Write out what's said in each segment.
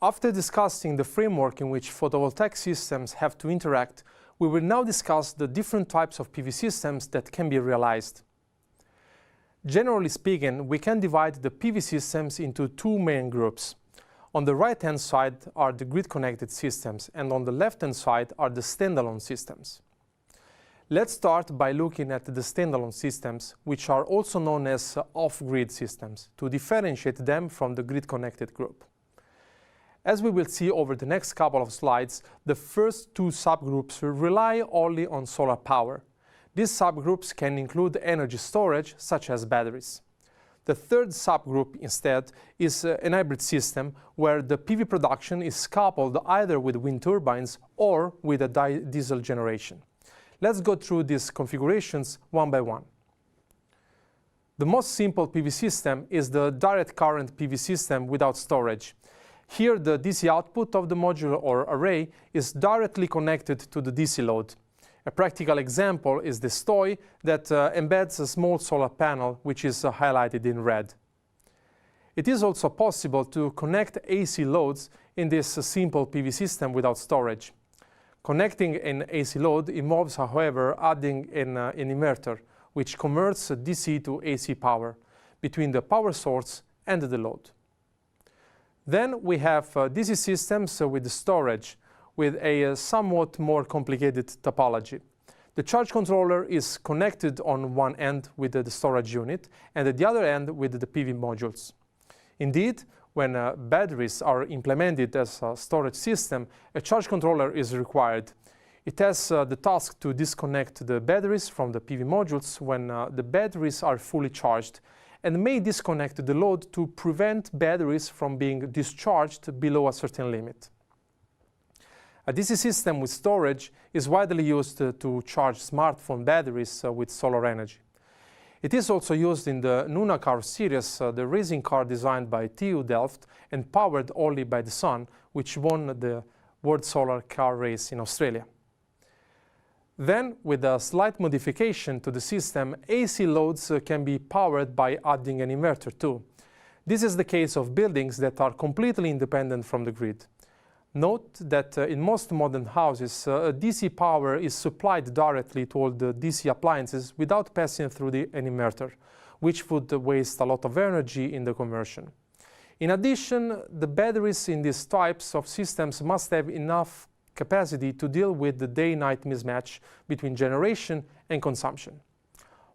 After discussing the framework in which photovoltaic systems have to interact, we will now discuss the different types of PV systems that can be realized. Generally speaking, we can divide the PV systems into two main groups. On the right-hand side are the grid-connected systems, and on the left-hand side are the standalone systems. Let's start by looking at the standalone systems, which are also known as off-grid systems, to differentiate them from the grid-connected group. As we will see over the next couple of slides, the first two subgroups rely only on solar power. These subgroups can include energy storage, such as batteries. The third subgroup, instead, is an hybrid system where the PV production is coupled either with wind turbines or with a diesel generation. Let's go through these configurations one by one. The most simple PV system is the direct current PV system without storage. Here, the DC output of the module or array is directly connected to the DC load. A practical example is this toy that embeds a small solar panel, which is highlighted in red. It is also possible to connect AC loads in this simple PV system without storage. Connecting an AC load involves, however, adding an inverter, which converts DC to AC power between the power source and the load. Then we have DC systems with storage, with a somewhat more complicated topology. The charge controller is connected on one end with the storage unit and at the other end with the PV modules. Indeed, when batteries are implemented as a storage system, a charge controller is required. It has the task to disconnect the batteries from the PV modules when the batteries are fully charged, and may disconnect the load to prevent batteries from being discharged below a certain limit. A DC system with storage is widely used to charge smartphone batteries with solar energy. It is also used in the Nuna car series, the racing car designed by TU Delft and powered only by the sun, which won the World Solar Car Race in Australia. Then, with a slight modification to the system, AC loads can be powered by adding an inverter too. This is the case of buildings that are completely independent from the grid. Note that in most modern houses, DC power is supplied directly to all the DC appliances without passing through an inverter, which would waste a lot of energy in the conversion. In addition, the batteries in these types of systems must have enough capacity to deal with the day-night mismatch between generation and consumption.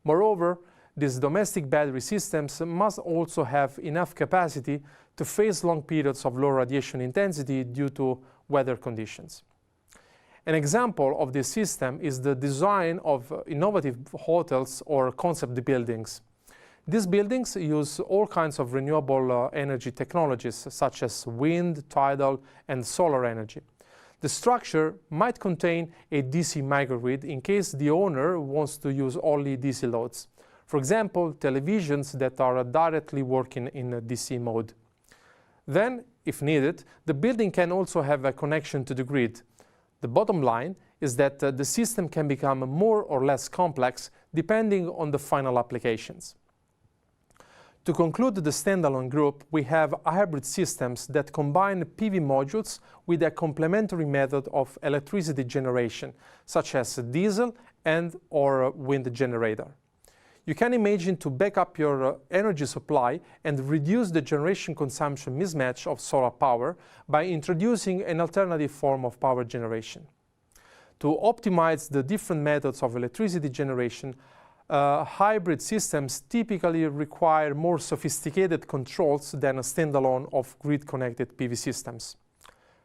Moreover, these domestic battery systems must also have enough capacity to face long periods of low radiation intensity due to weather conditions. An example of this system is the design of innovative hotels or concept buildings. These buildings use all kinds of renewable energy technologies, such as wind, tidal, and solar energy. The structure might contain a DC microgrid in case the owner wants to use only DC loads. For example, televisions that are directly working in a DC mode. Then, if needed, the building can also have a connection to the grid. The bottom line is that the system can become more or less complex depending on the final applications. To conclude the standalone group, we have hybrid systems that combine PV modules with a complementary method of electricity generation, such as a diesel and/or wind generator. You can imagine to back up your energy supply and reduce the generation consumption mismatch of solar power by introducing an alternative form of power generation. To optimize the different methods of electricity generation, hybrid systems typically require more sophisticated controls than a standalone off-grid-connected PV systems.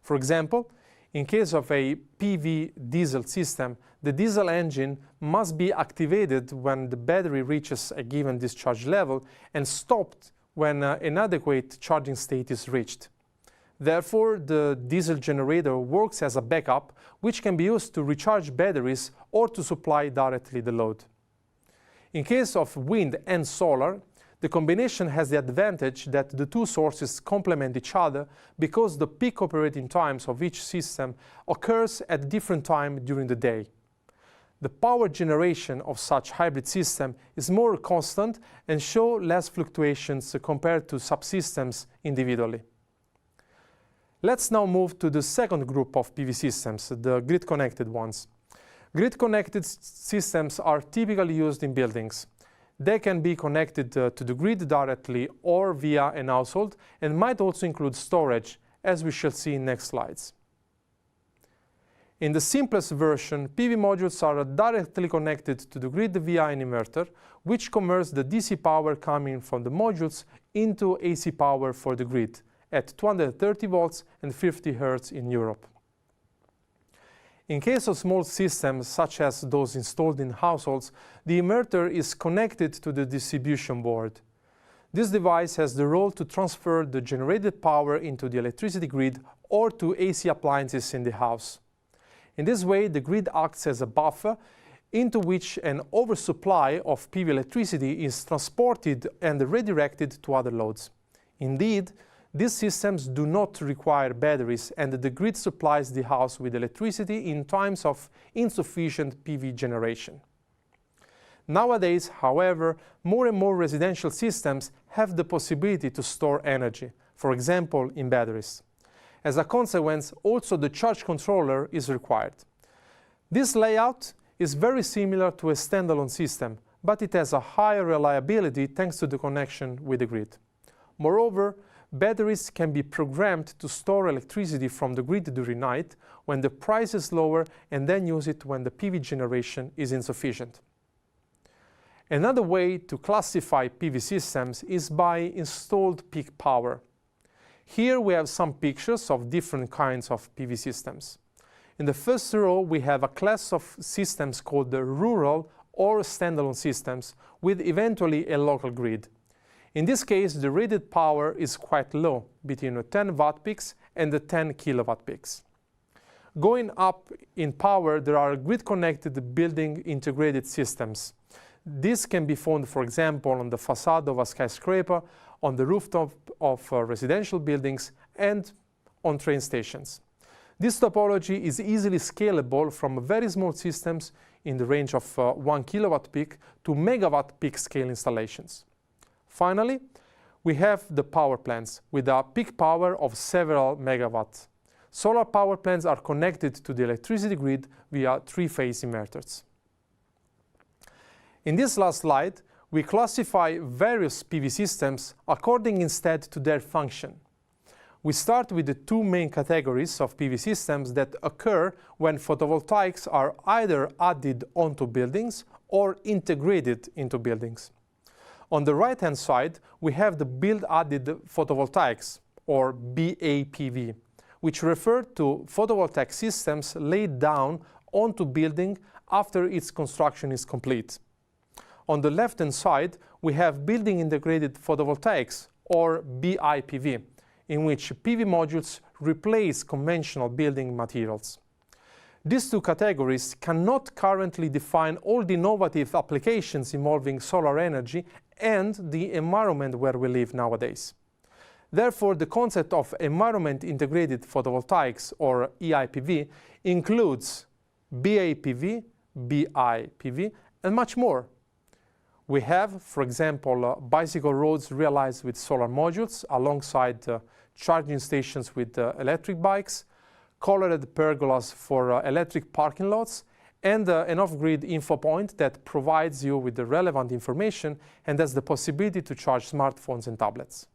For example, in case of a PV diesel system, the diesel engine must be activated when the battery reaches a given discharge level and stopped when an adequate charging state is reached. Therefore, the diesel generator works as a backup, which can be used to recharge batteries or to supply directly the load. In case of wind and solar, the combination has the advantage that the two sources complement each other because the peak operating times of each system occurs at different times during the day. The power generation of such hybrid system is more constant and show less fluctuations compared to subsystems individually. Let's now move to the second group of PV systems, the grid-connected ones. Grid-connected systems are typically used in buildings. They can be connected to the grid directly or via an household, and might also include storage, as we shall see in next slides. In the simplest version, PV modules are directly connected to the grid via an inverter, which converts the DC power coming from the modules into AC power for the grid at 230 volts and 50 Hz in Europe. In case of small systems, such as those installed in households, the inverter is connected to the distribution board. This device has the role to transfer the generated power into the electricity grid or to AC appliances in the house. In this way, the grid acts as a buffer into which an oversupply of PV electricity is transported and redirected to other loads. Indeed, these systems do not require batteries, and the grid supplies the house with electricity in times of insufficient PV generation. Nowadays, however, more and more residential systems have the possibility to store energy, for example, in batteries. As a consequence, also the charge controller is required. This layout is very similar to a standalone system, but it has a higher reliability thanks to the connection with the grid. Moreover, batteries can be programmed to store electricity from the grid during night when the price is lower, and then use it when the PV generation is insufficient. Another way to classify PV systems is by installed peak power. Here we have some pictures of different kinds of PV systems. In the first row, we have a class of systems called the rural or standalone systems, with eventually a local grid. In this case, the rated power is quite low, between 10 watt peaks and the 10 kilowatt peaks. Going up in power, there are grid-connected building integrated systems. This can be found, for example, on the facade of a skyscraper, on the rooftop of residential buildings, and on train stations. This topology is easily scalable from very small systems in the range of 1 kilowatt peak to megawatt peak scale installations. Finally, we have the power plants with a peak power of several megawatts. Solar power plants are connected to the electricity grid via three-phase inverters. In this last slide, we classify various PV systems according instead to their function. We start with the two main categories of PV systems that occur when photovoltaics are either added onto buildings or integrated into buildings. On the right-hand side, we have the build-added photovoltaics, or BAPV, which refer to photovoltaic systems laid down onto building after its construction is complete. On the left-hand side, we have building integrated photovoltaics, or BIPV, in which PV modules replace conventional building materials. These two categories cannot currently define all the innovative applications involving solar energy and the environment where we live nowadays. Therefore, the concept of environment-integrated photovoltaics, or EIPV, includes BAPV, BIPV, and much more. We have, for example, bicycle roads realized with solar modules alongside charging stations with electric bikes, colored pergolas for electric parking lots, and an off-grid info point that provides you with the relevant information and has the possibility to charge smartphones and tablets.